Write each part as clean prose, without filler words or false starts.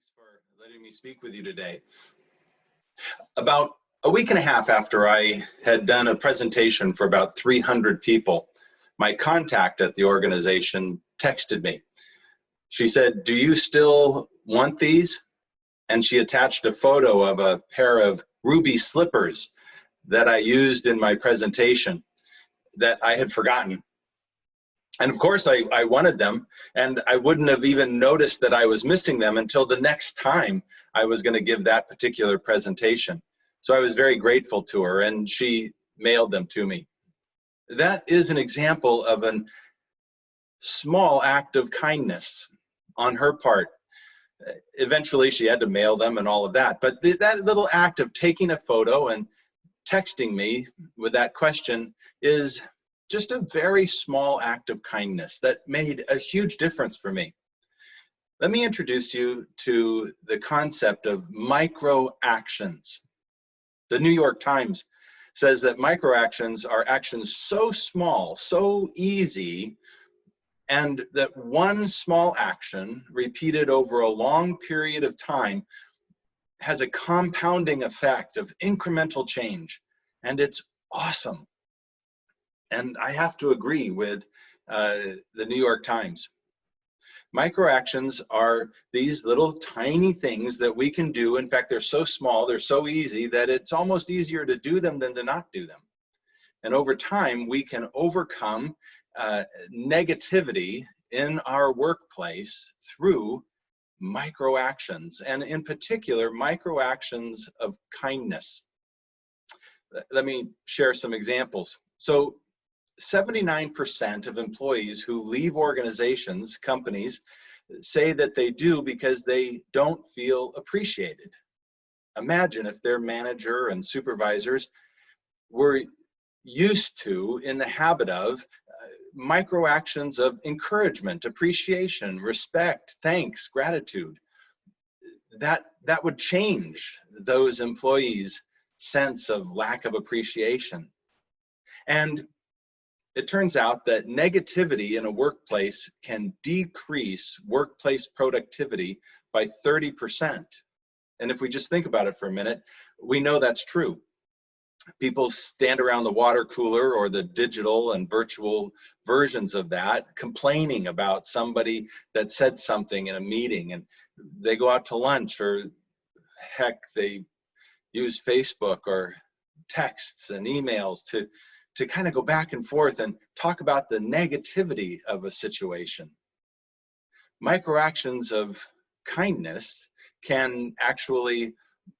Thanks for letting me speak with you today. About a week and a half after I had done a presentation for about 300 people, my contact at the organization texted me. She said, "Do you still want these?" And she attached a photo of a pair of ruby slippers that I used in my presentation that I had forgotten. And of course, I wanted them, and I wouldn't have even noticed that I was missing them until the next time I was going to give that particular presentation. So I was very grateful to her, and she mailed them to me. That is an example of a small act of kindness on her part. Eventually, she had to mail them and all of that, but that little act of taking a photo and texting me with that question is just a very small act of kindness that made a huge difference for me. Let me introduce you to the concept of micro actions. The New York Times says that micro actions are actions so small, so easy, and that one small action repeated over a long period of time has a compounding effect of incremental change, and it's awesome. And I have to agree with the New York Times. Microactions are these little tiny things that we can do. In fact, they're so small, they're so easy that it's almost easier to do them than to not do them. And over time, we can overcome negativity in our workplace through microactions, and in particular, microactions of kindness. Let me share some examples. So 79% of employees who leave organizations, companies, say that they do because they don't feel appreciated. Imagine if their manager and supervisors were used to, in the habit of, microactions of encouragement, appreciation, respect, thanks, gratitude. That would change those employees' sense of lack of appreciation. And it turns out that negativity in a workplace can decrease workplace productivity by 30%. And if we just think about it for a minute, we know that's true. People stand around the water cooler or the digital and virtual versions of that, complaining about somebody that said something in a meeting, and they go out to lunch, or heck, they use Facebook or texts and emails to kind of go back and forth and talk about the negativity of a situation. Microactions of kindness can actually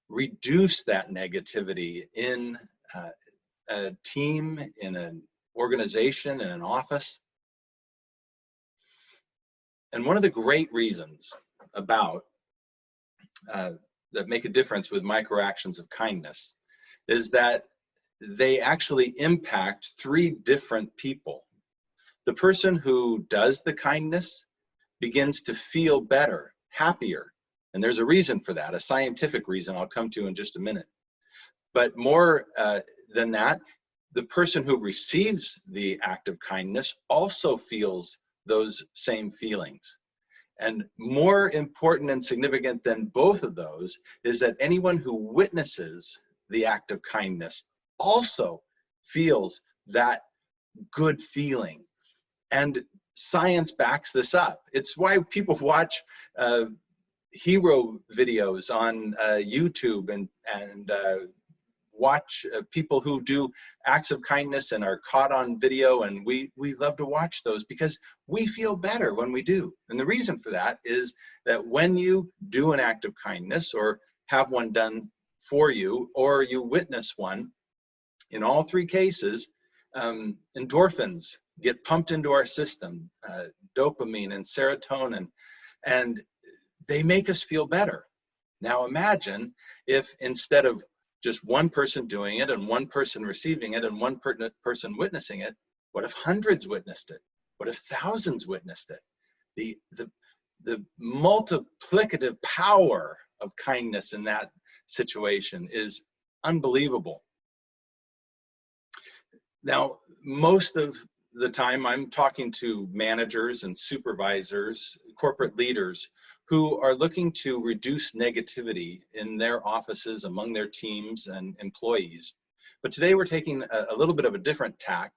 reduce that negativity in a team, in an organization, in an office. And one of the great reasons about that make a difference with microactions of kindness is that they actually impact three different people. The person who does the kindness begins to feel better, happier, and there's a reason for that, a scientific reason I'll come to in just a minute. But more than that, the person who receives the act of kindness also feels those same feelings. And more important and significant than both of those is that anyone who witnesses the act of kindness also feels that good feeling. And science backs this up. It's why people watch hero videos on YouTube and watch people who do acts of kindness and are caught on video, and we love to watch those because we feel better when we do. And the reason for that is that when you do an act of kindness, or have one done for you, or you witness one, in all three cases, endorphins get pumped into our system, dopamine and serotonin, and they make us feel better. Now imagine if, instead of just one person doing it and one person receiving it and one person witnessing it, what if hundreds witnessed it? What if thousands witnessed it? The multiplicative power of kindness in that situation is unbelievable. Now, most of the time I'm talking to managers and supervisors, corporate leaders, who are looking to reduce negativity in their offices, among their teams and employees. But today we're taking a little bit of a different tack,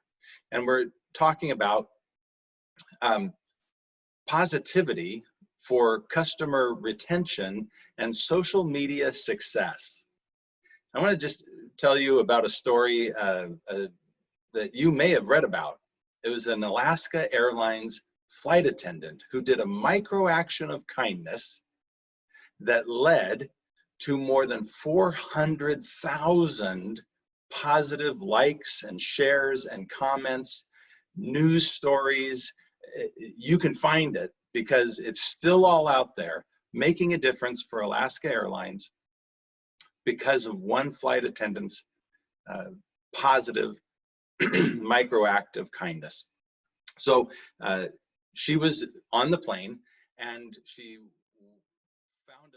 and we're talking about positivity for customer retention and social media success. I want to just tell you about a story that you may have read about. It was an Alaska Airlines flight attendant who did a micro action of kindness that led to more than 400,000 positive likes and shares and comments, news stories. You can find it because it's still all out there, making a difference for Alaska Airlines because of one flight attendant's positive micro act of kindness. So she was on the plane and she found